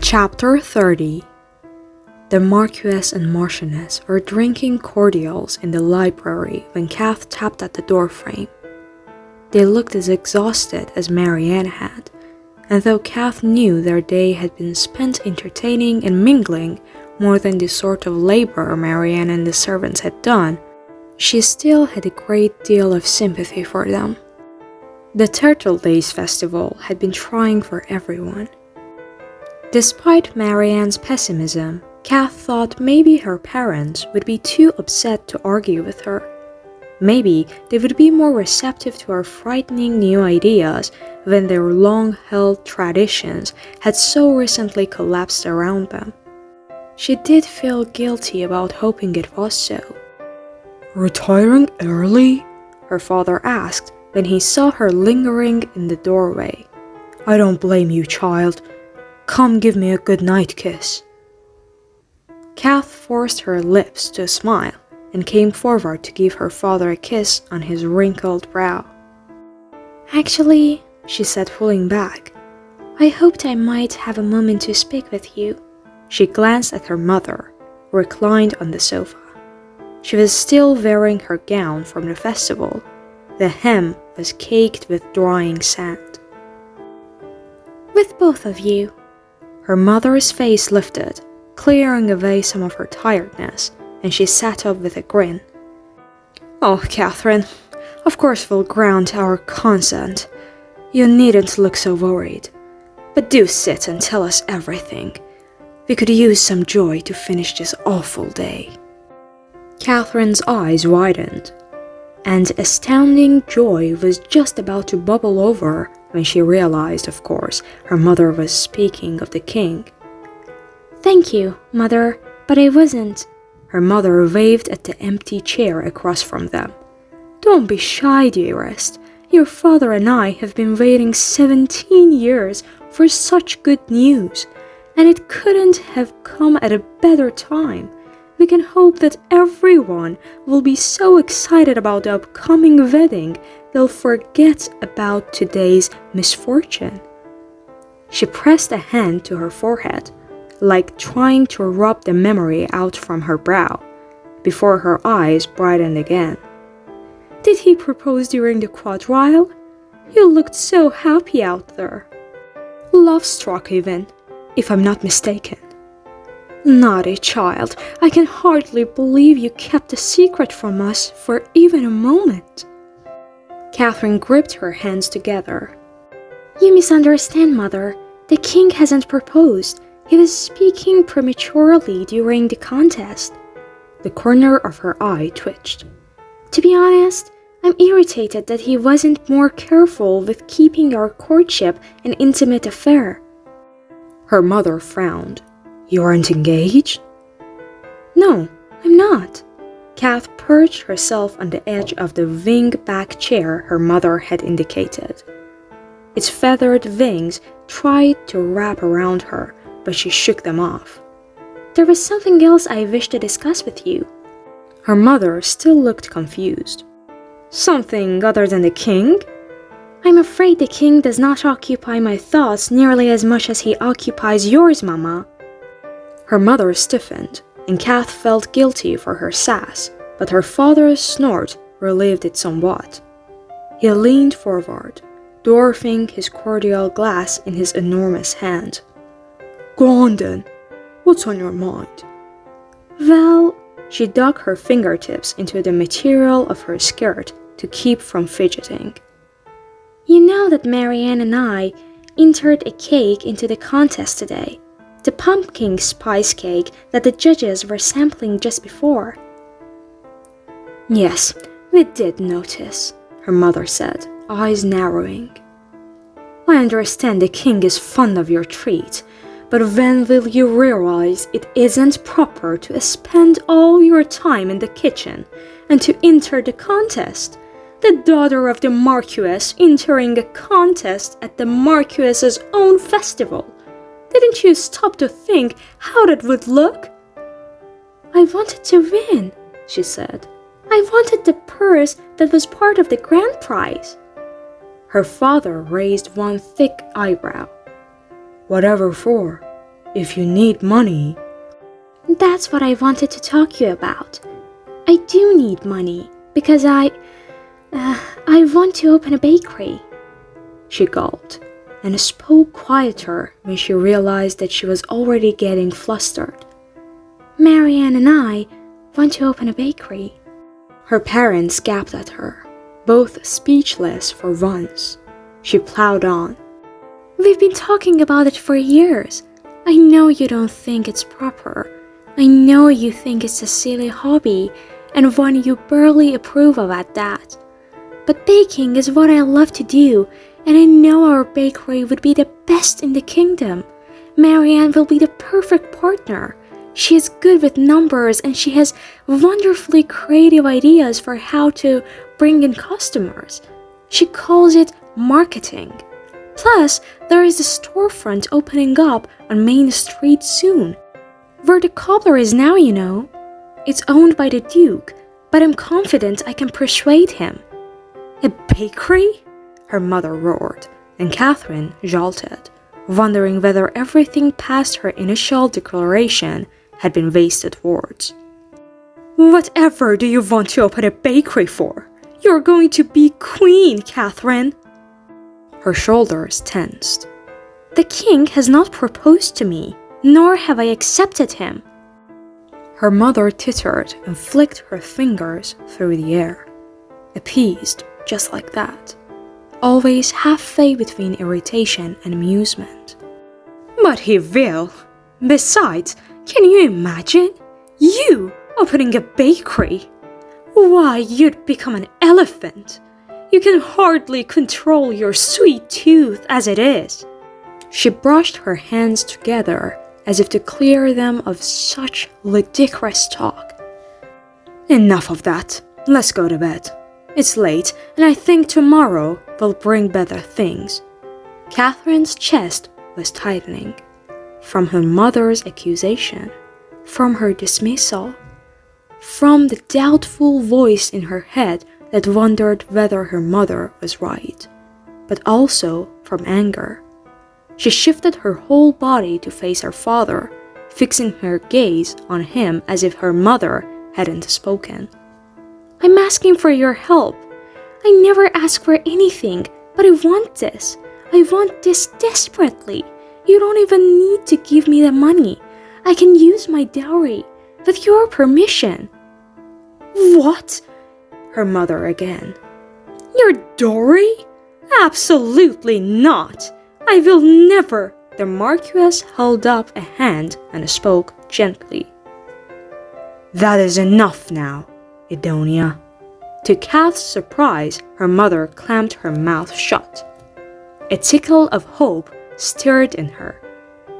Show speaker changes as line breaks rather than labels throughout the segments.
Chapter 30. The Marquess and Marchioness are drinking cordials in the library when Cath tapped at the doorframe. They looked as exhausted as Marianne had, and though Cath knew their day had been spent entertaining and mingling more than the sort of labor Marianne and the servants had done, she still had a great deal of sympathy for them. The Turtle Days festival had been trying for everyone. Despite Marianne's pessimism, Cath thought maybe her parents would be too upset to argue with her. Maybe they would be more receptive to her frightening new ideas when their long-held traditions had so recently collapsed around them. She did feel guilty about hoping it was so. "Retiring early?" her father asked when he saw her lingering in the doorway. "I don't blame you, child. Come give me a good-night kiss." Cath forced her lips to a smile and came forward to give her father a kiss on his wrinkled brow. "Actually," she said, pulling back, "I hoped I might have a moment to speak with you." She glanced at her mother, reclined on the sofa. She was still wearing her gown from the festival. The hem was caked with drying sand. "With both of you." Her mother's face lifted, clearing away some of her tiredness, and she sat up with a grin. "Oh, Catherine, of course we'll grant our consent. You needn't look so worried. But do sit and tell us everything. We could use some joy to finish this awful day." Catherine's eyes widened, and astounding joy was just about to bubble over when she realized, of course, her mother was speaking of the king. "Thank you, Mother, but I wasn't." Her mother waved at the empty chair across from them. "Don't be shy, dearest. Your father and I have been waiting 17 years for such good news, and it couldn't have come at a better time. We can hope that everyone will be so excited about the upcoming wedding they'll forget about today's misfortune." She pressed a hand to her forehead, like trying to rub the memory out from her brow, before her eyes brightened again. "Did he propose during the quadrille? You looked so happy out there. Love-struck even, if I'm not mistaken." "Naughty child, I can hardly believe you kept a secret from us for even a moment." Catherine gripped her hands together. "You misunderstand, Mother. The king hasn't proposed. He was speaking prematurely during the contest." The corner of her eye twitched. "To be honest, I'm irritated that he wasn't more careful with keeping our courtship an intimate affair." Her mother frowned. "You aren't engaged?" "No, I'm not." Cath perched herself on the edge of the wing-back chair her mother had indicated. Its feathered wings tried to wrap around her, but she shook them off. "There was something else I wish to discuss with you." Her mother still looked confused. "Something other than the king?" "I'm afraid the king does not occupy my thoughts nearly as much as he occupies yours, Mama." Her mother stiffened, and Cath felt guilty for her sass, but her father's snort relieved it somewhat. He leaned forward, dwarfing his cordial glass in his enormous hand. "Go on then. What's on your mind?" "Well," she dug her fingertips into the material of her skirt to keep from fidgeting. "You know that Marianne and I entered a cake into the contest today. The pumpkin spice cake that the judges were sampling just before." "Yes, we did notice," her mother said, eyes narrowing. "I understand the king is fond of your treat, but when will you realize it isn't proper to spend all your time in the kitchen and to enter the contest? The daughter of the Marquess entering a contest at the Marquess's own festival. Didn't you stop to think how that would look?" "I wanted to win," she said. "I wanted the purse that was part of the grand prize." Her father raised one thick eyebrow. "Whatever for?" if you need money."
That's what I wanted to talk to you about. I do need money because I want to open a bakery.
She gulped and spoke quieter when she realized that she was already getting flustered.
Marianne and I want to open a bakery.
Her parents gaped at her, both speechless for once. She plowed on.
We've been talking about it for years. I know you don't think it's proper. I know you think it's a silly hobby and one you barely approve of at that. But baking is what I love to do, and I know our bakery would be the best in the kingdom. Marianne will be the perfect partner. She is good with numbers and she has wonderfully creative ideas for how to bring in customers. She calls it marketing. Plus, there is a storefront opening up on Main Street soon, where the cobbler is now, you know. It's owned by the Duke, but I'm confident I can persuade him.
"A bakery?" her mother roared, and Catherine jolted, wondering whether everything past her initial declaration had been wasted words. "Whatever do you want to open a bakery for? You're going to be queen, Catherine." Her shoulders tensed.
The king has not proposed to me, nor have I accepted him.
Her mother tittered and flicked her fingers through the air, appeased just like that, always halfway between irritation and amusement. "But he will. Besides, can you imagine? You opening a bakery? Why, you'd become an elephant. You can hardly control your sweet tooth as it is." She brushed her hands together as if to clear them of such ludicrous talk. "Enough of that. Let's go to bed. It's late, and I think tomorrow will bring better things." Catherine's chest was tightening. From her mother's accusation, from her dismissal, from the doubtful voice in her head that wondered whether her mother was right, but also from anger. She shifted her whole body to face her father, fixing her gaze on him as if her mother hadn't spoken.
"I'm asking for your help. I never ask for anything, but I want this. I want this desperately. You don't even need to give me the money. I can use my dowry, with your permission."
"What?" Her mother again. "Your dowry? Absolutely not. I will never." The Marquess held up a hand and spoke gently. "That is enough now, Edonia." To Cath's surprise, her mother clamped her mouth shut. A tickle of hope stirred in her,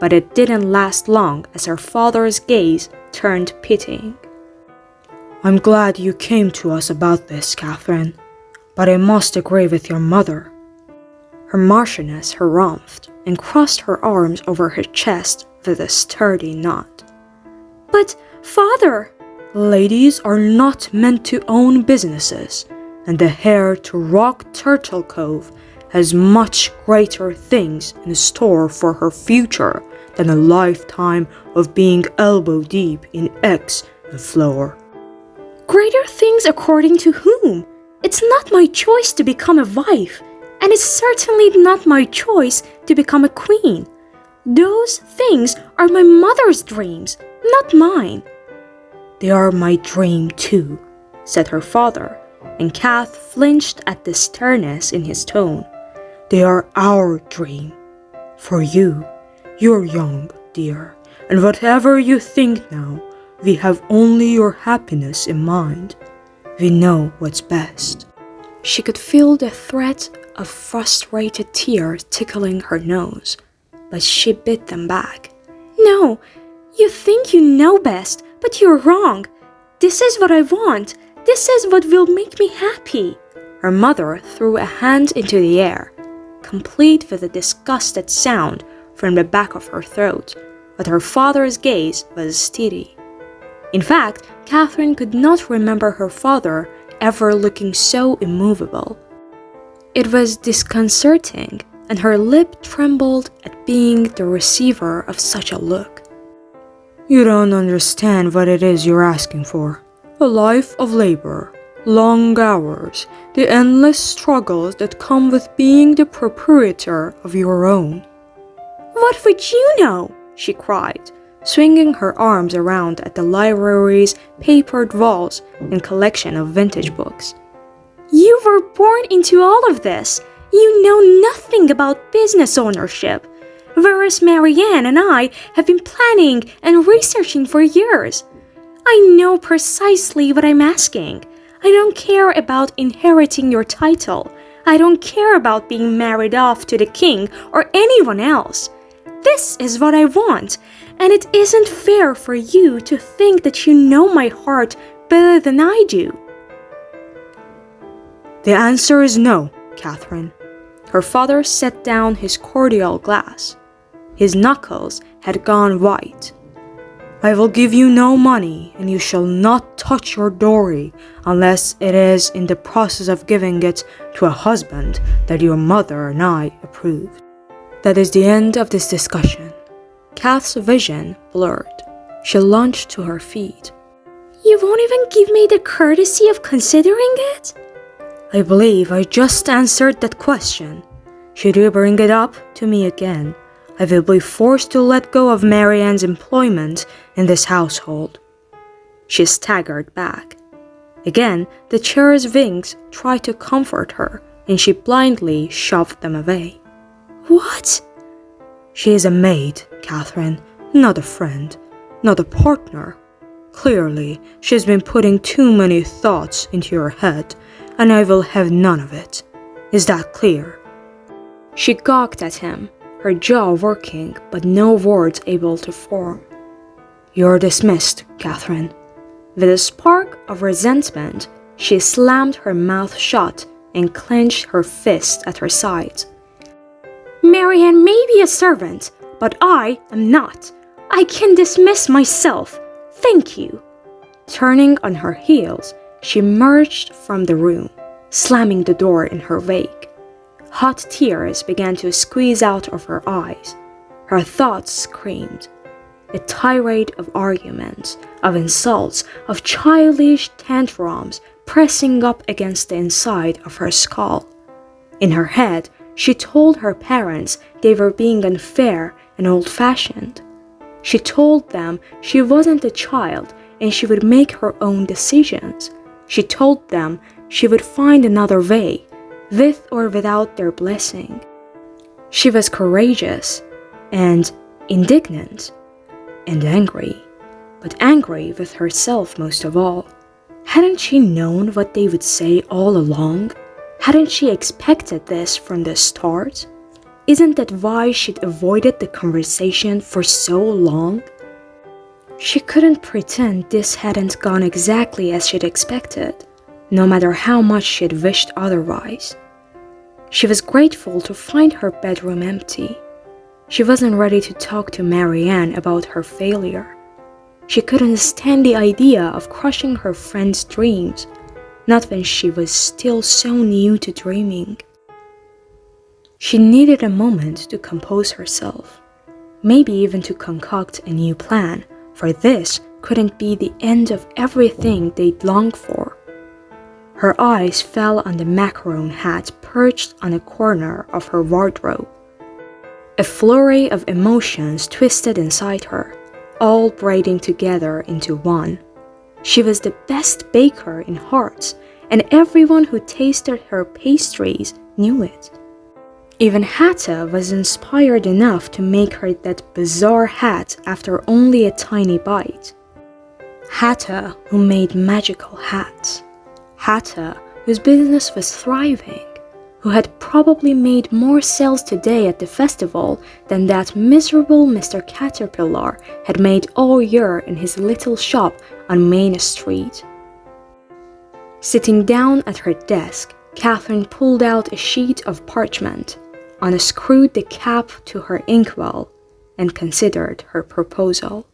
but it didn't last long as her father's gaze turned pitying. "I'm glad you came to us about this, Catherine, but I must agree with your mother." Her Marchioness harumphed and crossed her arms over her chest with a sturdy knot.
"But, father,"
"Ladies are not meant to own businesses, and the heir to Rock Turtle Cove has much greater things in store for her future than a lifetime of being elbow deep in eggs and flour."
"Greater things according to whom? It's not my choice to become a wife, and it's certainly not my choice to become a queen. Those things are my mother's dreams, not mine."
"They are my dream too," said her father, and Cath flinched at the sternness in his tone. "They are our dream. For you, you're young, dear, and whatever you think now, we have only your happiness in mind. We know what's best." She could feel the threat of frustrated tears tickling her nose, but she bit them back.
"No, you think you know best, but you're wrong. This is what I want. This is what will make me happy."
Her mother threw a hand into the air, complete with a disgusted sound from the back of her throat, but her father's gaze was steady. In fact, Catherine could not remember her father ever looking so immovable. It was disconcerting and her lip trembled at being the receiver of such a look. "You don't understand what it is you're asking for. A life of labor, long hours, the endless struggles that come with being the proprietor of your own."
"What would you know?"
she cried, swinging her arms around at the library's papered walls and collection of vintage books.
"You were born into all of this. You know nothing about business ownership, whereas Marianne and I have been planning and researching for years. I know precisely what I'm asking. I don't care about inheriting your title. I don't care about being married off to the king or anyone else. This is what I want, and it isn't fair for you to think that you know my heart better than I do."
"The answer is no, Catherine." Her father set down his cordial glass. His knuckles had gone white. "I will give you no money, and you shall not touch your dowry unless it is in the process of giving it to a husband that your mother and I approved." That is the end of this discussion. Cath's vision blurred. She lunged to her feet.
"You won't even give me the courtesy of considering it?"
"I believe I just answered that question. Should you bring it up to me again, I will be forced to let go of Marianne's employment in this household." She staggered back. Again, the chair's wings tried to comfort her, and she blindly shoved them away.
"What?"
"She is a maid, Catherine, not a friend, not a partner. Clearly, she's been putting too many thoughts into your head, and I will have none of it. Is that clear?" She gawked at him, her jaw working but no words able to form. "You're dismissed, Catherine." With a spark of resentment, she slammed her mouth shut and clenched her fist at her sides.
"Marianne may be a servant, but I am not. I can dismiss myself. Thank you."
Turning on her heels, she emerged from the room, slamming the door in her wake. Hot tears began to squeeze out of her eyes. Her thoughts screamed. A tirade of arguments, of insults, of childish tantrums pressing up against the inside of her skull. In her head, she told her parents they were being unfair and old-fashioned. She told them she wasn't a child and she would make her own decisions. She told them she would find another way, with or without their blessing. She was courageous and indignant and angry, but angry with herself most of all. Hadn't she known what they would say all along? Hadn't she expected this from the start? Isn't that why she'd avoided the conversation for so long? She couldn't pretend this hadn't gone exactly as she'd expected, no matter how much she'd wished otherwise. She was grateful to find her bedroom empty. She wasn't ready to talk to Marianne about her failure. She couldn't stand the idea of crushing her friend's dreams, not when she was still so new to dreaming. She needed a moment to compose herself, maybe even to concoct a new plan, for this couldn't be the end of everything they'd longed for. Her eyes fell on the macaron hat perched on a corner of her wardrobe. A flurry of emotions twisted inside her, all braiding together into one. She was the best baker in Hearts, and everyone who tasted her pastries knew it. Even Hatta was inspired enough to make her that bizarre hat after only a tiny bite. Hatta, who made magical hats. Hatta, whose business was thriving, who had probably made more sales today at the festival than that miserable Mr. Caterpillar had made all year in his little shop on Main Street. Sitting down at her desk, Catherine pulled out a sheet of parchment, unscrewed the cap to her inkwell, and considered her proposal.